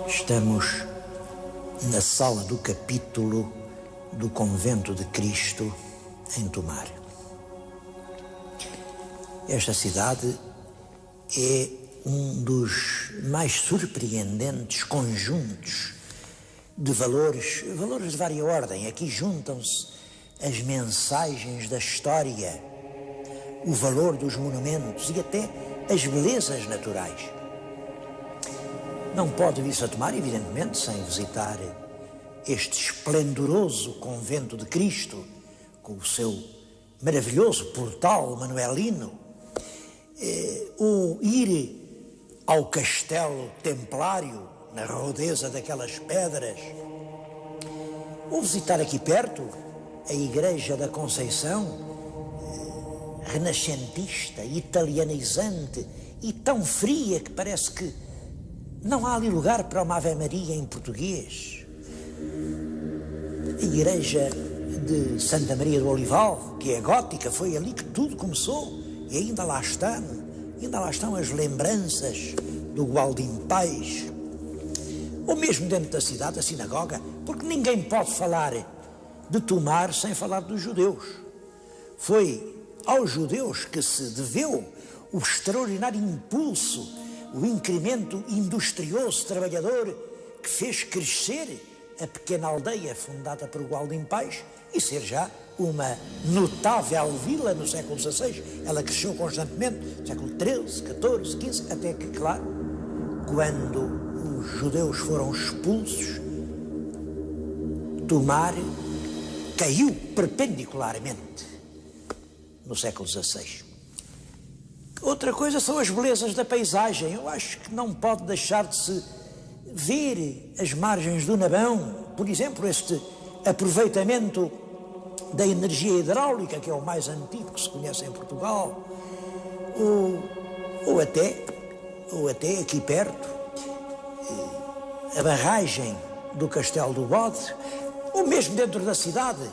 Estamos na sala do capítulo do Convento de Cristo, em Tomar. Esta cidade é um dos mais surpreendentes conjuntos de valores de vária ordem. Aqui juntam-se as mensagens da história, o valor dos monumentos e até as belezas naturais. Não pode vir-se a Tomar, evidentemente, sem visitar este esplendoroso Convento de Cristo, com o seu maravilhoso portal manuelino, ou ir ao castelo templário, na rodeza daquelas pedras, ou visitar aqui perto a Igreja da Conceição, renascentista, italianizante e tão fria que parece que não há ali lugar para uma Ave Maria em português. A Igreja de Santa Maria do Olival, que é gótica, foi ali que tudo começou e ainda lá estão as lembranças do Gualdim Pais. Ou mesmo dentro da cidade, a sinagoga, porque ninguém pode falar de Tomar sem falar dos judeus. Foi aos judeus que se deveu o extraordinário impulso, o incremento industrioso trabalhador que fez crescer a pequena aldeia fundada por Gualdim Pais e ser já uma notável vila no século XVI. Ela cresceu constantemente, no século XIII, XIV, XV, até que, claro, quando os judeus foram expulsos, Tomar caiu perpendicularmente no século XVI. Outra coisa são as belezas da paisagem. Eu acho que não pode deixar de se ver as margens do Nabão, por exemplo, este aproveitamento da energia hidráulica, que é o mais antigo que se conhece em Portugal, ou até aqui perto, a barragem do Castelo do Bode, ou mesmo dentro da cidade,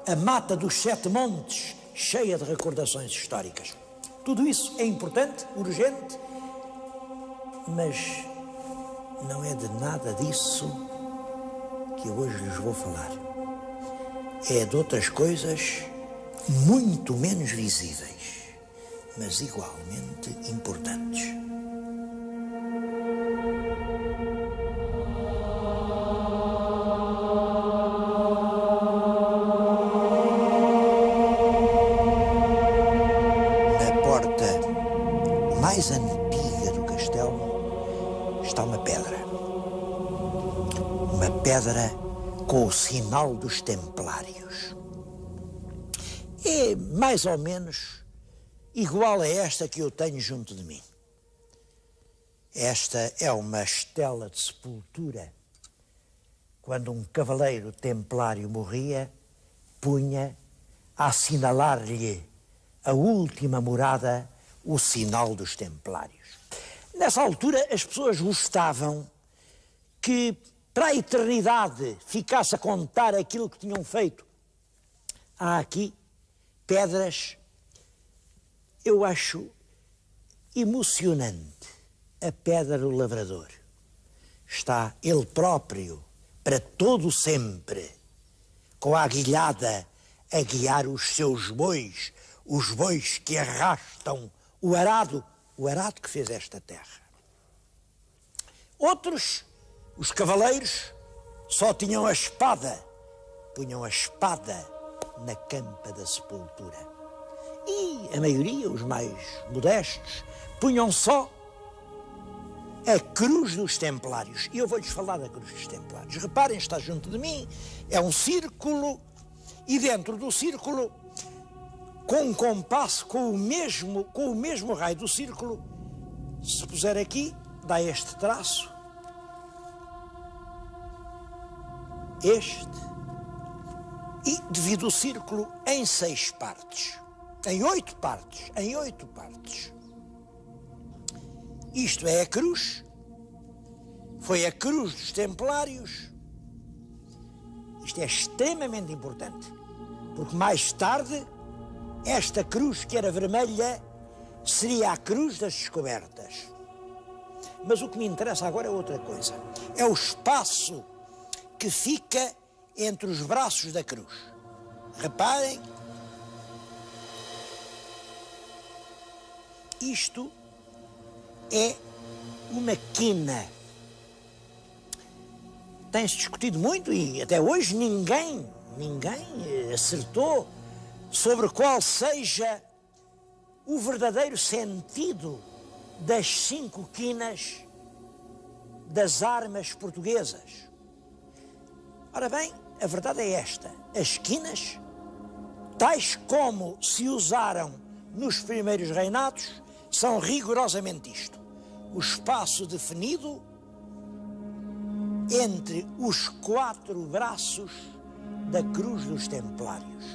a Mata dos Sete Montes, cheia de recordações históricas. Tudo isso é importante, urgente, mas não é de nada disso que eu hoje lhes vou falar. É de outras coisas muito menos visíveis, mas igualmente importantes. Mais antiga do castelo está uma pedra com o sinal dos templários. É mais ou menos igual a esta que eu tenho junto de mim. Esta é uma estela de sepultura. Quando um cavaleiro templário morria, punha a assinalar-lhe a última morada o sinal dos templários. Nessa altura, as pessoas gostavam que, para a eternidade, ficasse a contar aquilo que tinham feito. Há aqui pedras, eu acho emocionante, a pedra do lavrador. Está ele próprio, para todo sempre, com a aguilhada a guiar os seus bois, os bois que arrastam o arado que fez esta terra. Outros, os cavaleiros, só tinham a espada, punham a espada na campa da sepultura. E a maioria, os mais modestos, punham só a cruz dos templários. E eu vou-lhes falar da cruz dos templários. Reparem, está junto de mim, é um círculo E dentro do círculo, com um compasso, com o mesmo raio do círculo, se puser aqui, dá este traço, este, e divide o círculo em 6 partes, em 8 partes. Isto é a cruz, foi a cruz dos Templários. Isto é extremamente importante, porque mais tarde esta cruz, que era vermelha, seria a cruz das descobertas. Mas o que me interessa agora é outra coisa. É o espaço que fica entre os braços da cruz. Reparem, isto é uma quina. Tem-se discutido muito e até hoje ninguém acertou sobre qual seja o verdadeiro sentido das 5 quinas das armas portuguesas. Ora bem, a verdade é esta: as quinas, tais como se usaram nos primeiros reinados, são rigorosamente isto: o espaço definido entre os 4 braços da cruz dos Templários.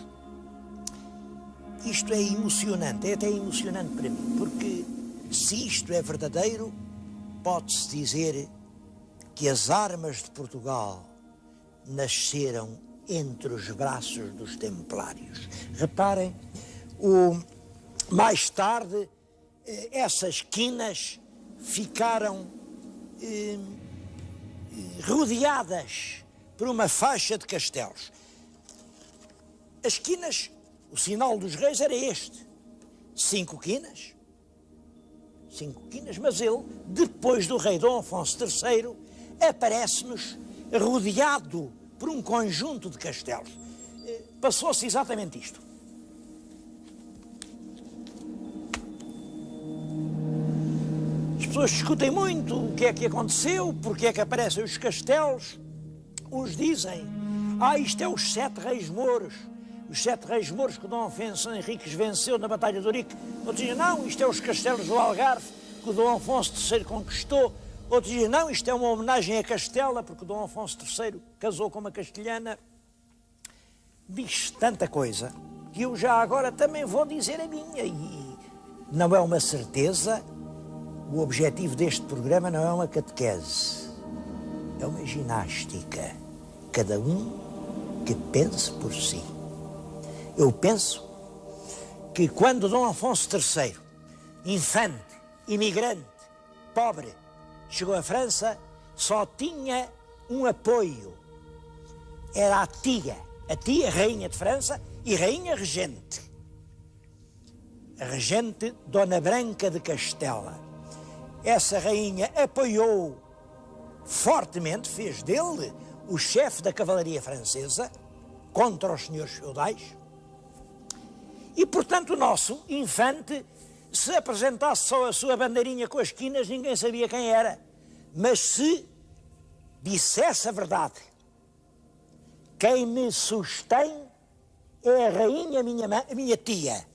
Isto é emocionante, é até emocionante para mim, porque se isto é verdadeiro, pode-se dizer que as armas de Portugal nasceram entre os braços dos Templários. Reparem, mais tarde essas quinas ficaram rodeadas por uma faixa de castelos. As quinas, o sinal dos reis era este: 5 quinas, mas ele, depois do rei Dom Afonso III, aparece-nos rodeado por um conjunto de castelos. Passou-se exatamente isto. As pessoas discutem muito o que é que aconteceu, porque é que aparecem os castelos. Uns dizem, isto é os 7 reis mouros, os 7 reis mouros que Dom Afonso Henriques venceu na Batalha de Ourique. Outros dizem, não, isto é os castelos do Algarve que o Dom Afonso III conquistou. Outros dizem, não, isto é uma homenagem a Castela, porque o Dom Afonso III casou com uma castelhana. Diz tanta coisa que eu já agora também vou dizer a minha. E não é uma certeza, o objetivo deste programa não é uma catequese, é uma ginástica. Cada um que pense por si. Eu penso que quando Dom Afonso III, infante, imigrante, pobre, chegou à França, só tinha um apoio. Era a tia rainha de França e rainha regente. A regente Dona Branca de Castela. Essa rainha apoiou fortemente, fez dele o chefe da cavalaria francesa contra os senhores feudais. E, portanto, o nosso infante, se apresentasse só a sua bandeirinha com as quinas, ninguém sabia quem era. Mas se dissesse a verdade, quem me sustém é a rainha, a minha tia.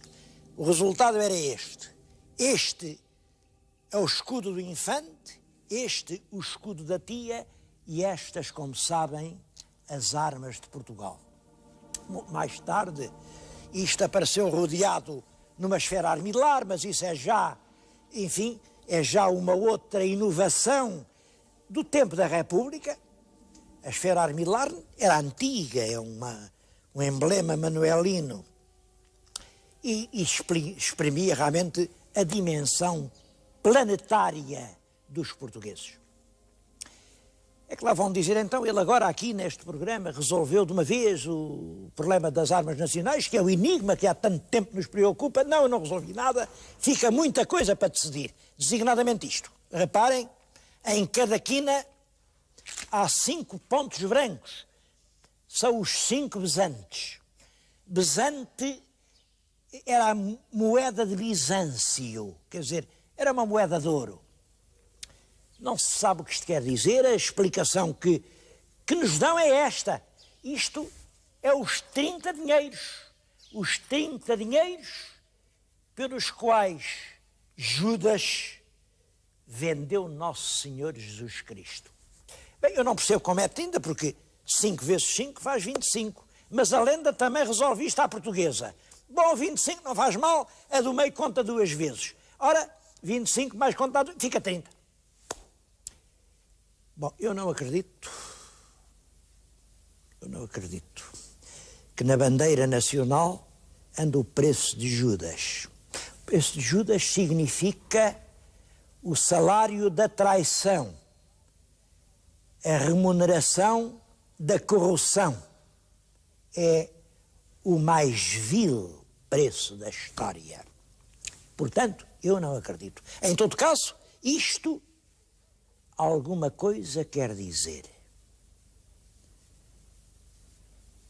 O resultado era este. Este é o escudo do infante, este o escudo da tia e estas, como sabem, as armas de Portugal. Mais tarde, isto apareceu rodeado numa esfera armilar, mas isso é já, enfim, é já uma outra inovação do tempo da República. A esfera armilar era antiga, é um emblema manuelino e exprimia realmente a dimensão planetária dos portugueses. É que lá vão dizer, então, ele agora aqui neste programa resolveu de uma vez o problema das armas nacionais, que é o enigma que há tanto tempo nos preocupa. Não, eu não resolvi nada, fica muita coisa para decidir, designadamente isto. Reparem, em cada quina há 5 pontos brancos, são os 5 besantes. Besante era a moeda de Bizâncio, quer dizer, era uma moeda de ouro. Não se sabe o que isto quer dizer, a explicação que nos dão é esta. Isto é os 30 dinheiros. Os 30 dinheiros pelos quais Judas vendeu Nosso Senhor Jesus Cristo. Bem, eu não percebo como é 30, porque 5 vezes 5 faz 25. Mas a lenda também resolve isto à portuguesa. Bom, 25 não faz mal, a do meio conta 2 vezes. Ora, 25 mais conta fica 30. Bom, eu não acredito que na bandeira nacional anda o preço de Judas. O preço de Judas significa o salário da traição, a remuneração da corrupção. É o mais vil preço da história. Portanto, eu não acredito. Em todo caso, isto alguma coisa quer dizer.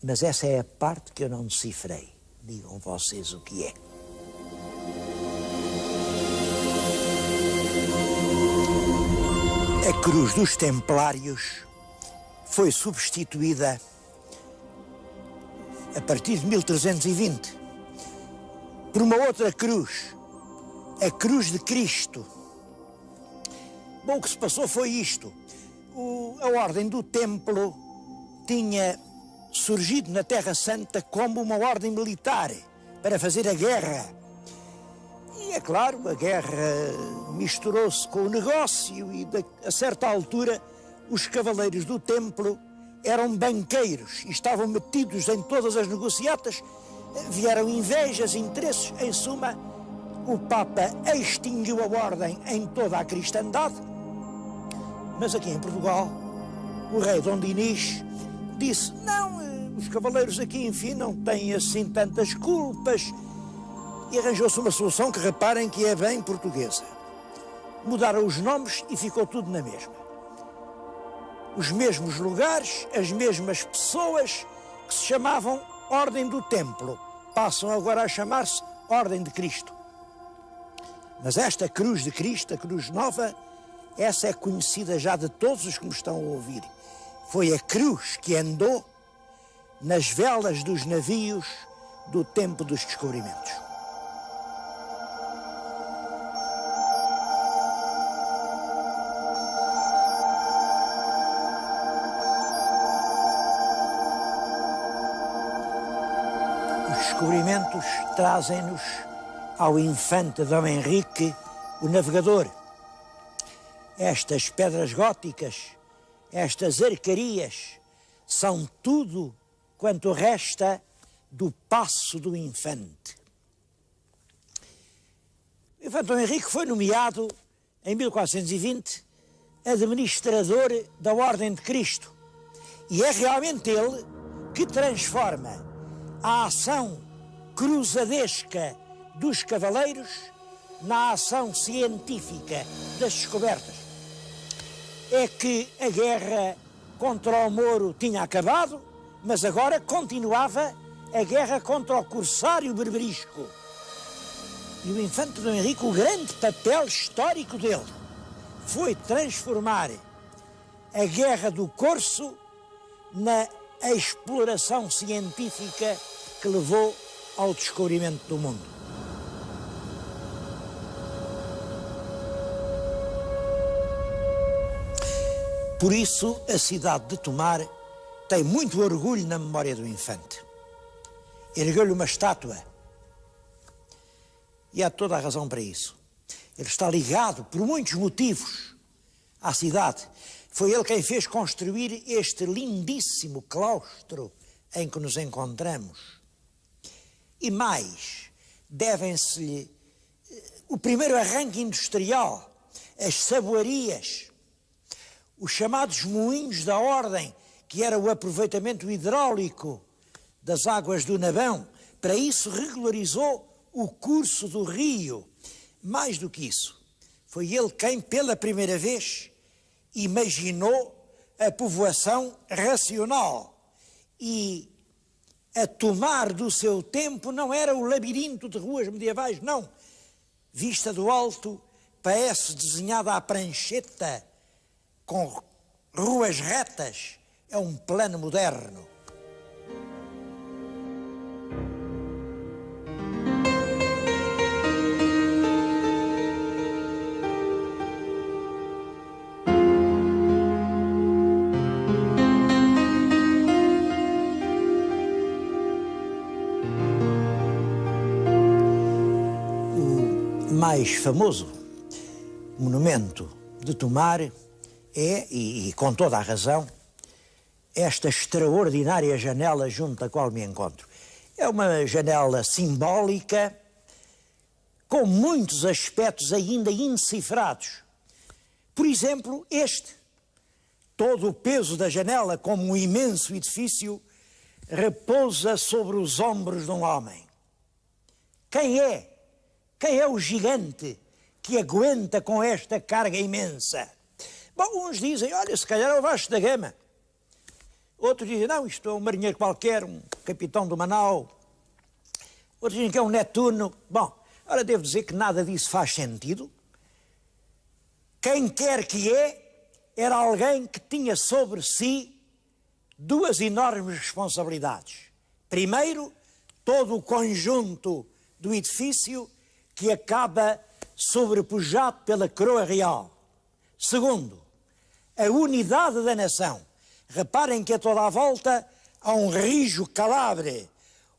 Mas essa é a parte que eu não decifrei. Digam vocês o que é. A cruz dos Templários foi substituída a partir de 1320 por uma outra cruz, a cruz de Cristo. Bom, o que se passou foi isto. A ordem do Templo tinha surgido na Terra Santa como uma ordem militar para fazer a guerra. E é claro, a guerra misturou-se com o negócio e a certa altura os cavaleiros do Templo eram banqueiros e estavam metidos em todas as negociatas. Vieram invejas, interesses, em suma, o Papa extinguiu a ordem em toda a cristandade. Mas aqui em Portugal, o rei Dom Dinis disse, não, os cavaleiros aqui, enfim, não têm assim tantas culpas. E arranjou-se uma solução que reparem que é bem portuguesa. Mudaram os nomes e ficou tudo na mesma. Os mesmos lugares, as mesmas pessoas que se chamavam Ordem do Templo, passam agora a chamar-se Ordem de Cristo. Mas esta cruz de Cristo, a cruz nova, essa é conhecida já de todos os que me estão a ouvir. Foi a cruz que andou nas velas dos navios do tempo dos descobrimentos. Os descobrimentos trazem-nos ao infante Dom Henrique, o navegador. Estas pedras góticas, estas arcarias, são tudo quanto resta do passo do infante. O infante Dom Henrique foi nomeado, em 1420, administrador da Ordem de Cristo. E é realmente ele que transforma a ação cruzadesca dos cavaleiros na ação científica das descobertas. É que a guerra contra o Moro tinha acabado, mas agora continuava a guerra contra o corsário berberisco. E o infante Dom Henrique, o grande papel histórico dele, foi transformar a guerra do corso na exploração científica que levou ao descobrimento do mundo. Por isso, a cidade de Tomar tem muito orgulho na memória do infante. Ergueu-lhe uma estátua. E há toda a razão para isso. Ele está ligado, por muitos motivos, à cidade. Foi ele quem fez construir este lindíssimo claustro em que nos encontramos. E mais, devem-se-lhe o primeiro arranque industrial, as saboarias, os chamados moinhos da ordem, que era o aproveitamento hidráulico das águas do Nabão. Para isso regularizou o curso do rio. Mais do que isso, foi ele quem, pela primeira vez, imaginou a povoação racional. E a Tomar do seu tempo não era o labirinto de ruas medievais, não. Vista do alto, parece desenhada à prancheta, com ruas retas, é um plano moderno. mais famoso monumento de Tomar é, e com toda a razão, esta extraordinária janela junto à qual me encontro. É uma janela simbólica, com muitos aspectos ainda indecifrados. Por exemplo, este. Todo o peso da janela, como um imenso edifício, repousa sobre os ombros de um homem. Quem é? Quem é o gigante que aguenta com esta carga imensa? Bom, uns dizem, olha, se calhar é o Vasco da Gama. Outros dizem, não, isto é um marinheiro qualquer, um capitão do Manau. Outros dizem que é um Netuno. Bom, ora, devo dizer que nada disso faz sentido. Quem quer que era alguém que tinha sobre si duas enormes responsabilidades. Primeiro, todo o conjunto do edifício que acaba sobrepujado pela coroa real. Segundo, a unidade da nação. Reparem que a toda a volta há um rijo calabre,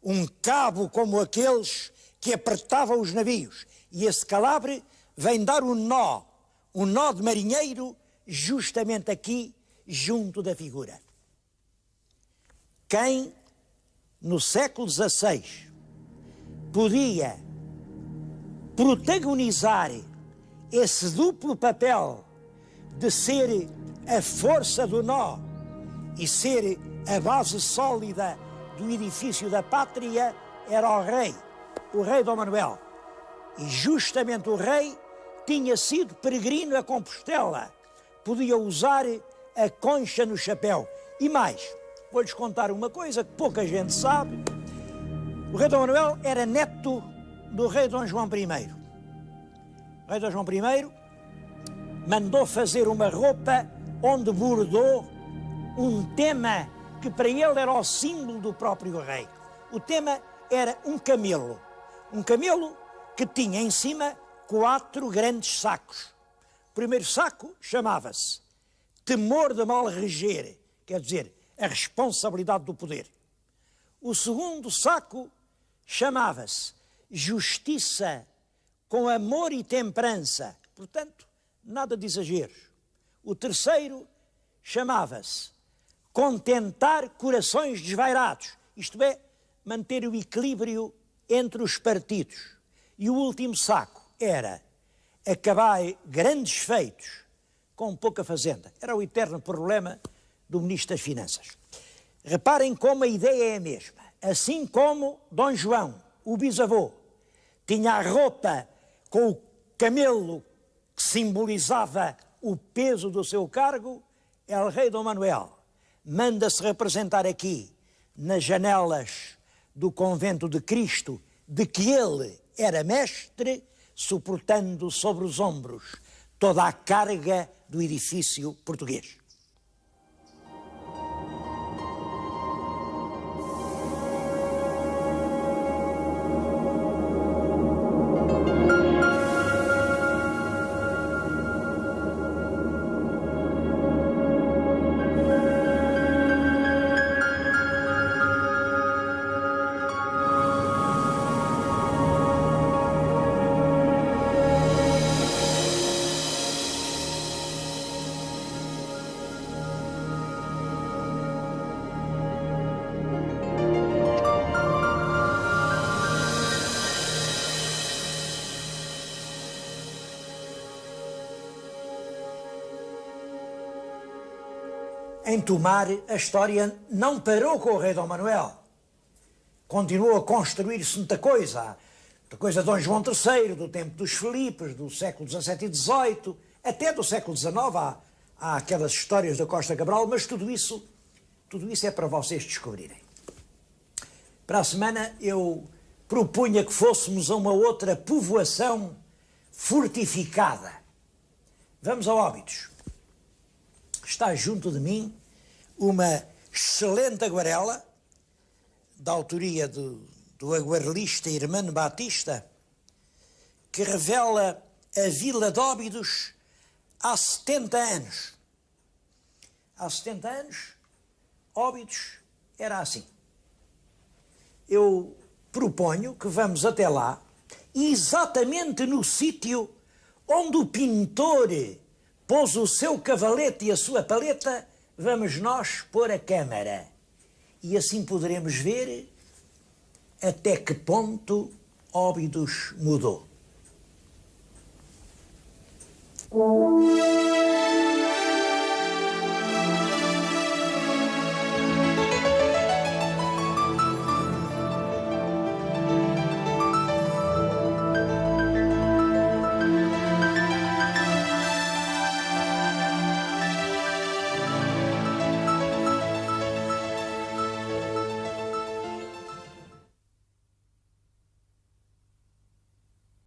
um cabo como aqueles que apertavam os navios. E esse calabre vem dar um nó de marinheiro, justamente aqui, junto da figura. Quem, no século XVI, podia protagonizar esse duplo papel de ser a força do nó e ser a base sólida do edifício da pátria, era o rei Dom Manuel. E justamente o rei tinha sido peregrino a Compostela, podia usar a concha no chapéu. E mais, vou-lhes contar uma coisa que pouca gente sabe. O rei Dom Manuel era neto do rei Dom João I. O rei Dom João I mandou fazer uma roupa onde bordou um tema que para ele era o símbolo do próprio rei. O tema era um camelo que tinha em cima 4 grandes sacos. O primeiro saco chamava-se temor de mal reger, quer dizer, a responsabilidade do poder. O segundo saco chamava-se justiça com amor e temperança, portanto, nada de exageros. O terceiro chamava-se contentar corações desvairados, isto é, manter o equilíbrio entre os partidos. E o último saco era acabar grandes feitos com pouca fazenda. Era o eterno problema do Ministro das Finanças. Reparem como a ideia é a mesma. Assim como Dom João, o bisavô, tinha a roupa com o camelo que simbolizava o peso do seu cargo, El Rei Dom Manuel manda-se representar aqui, nas janelas do convento de Cristo, de que ele era mestre, suportando sobre os ombros toda a carga do edifício português. Em Tomar, a história não parou com o rei Dom Manuel. Continuou a construir-se muita coisa de Dom João III, do tempo dos Filipes, do século XVII e XVIII, até do século XIX, há aquelas histórias da Costa Cabral, mas tudo isso é para vocês descobrirem. Para a semana eu propunha que fôssemos a uma outra povoação fortificada. Vamos a Óbidos. Está junto de mim uma excelente aguarela, da autoria do aguarelista Hermano Batista, que revela a vila de Óbidos há 70 anos. Há 70 anos, Óbidos era assim. Eu proponho que vamos até lá exatamente no sítio onde o pintor pôs o seu cavalete e a sua paleta, vamos nós pôr a câmara. E assim poderemos ver até que ponto Óbidos mudou.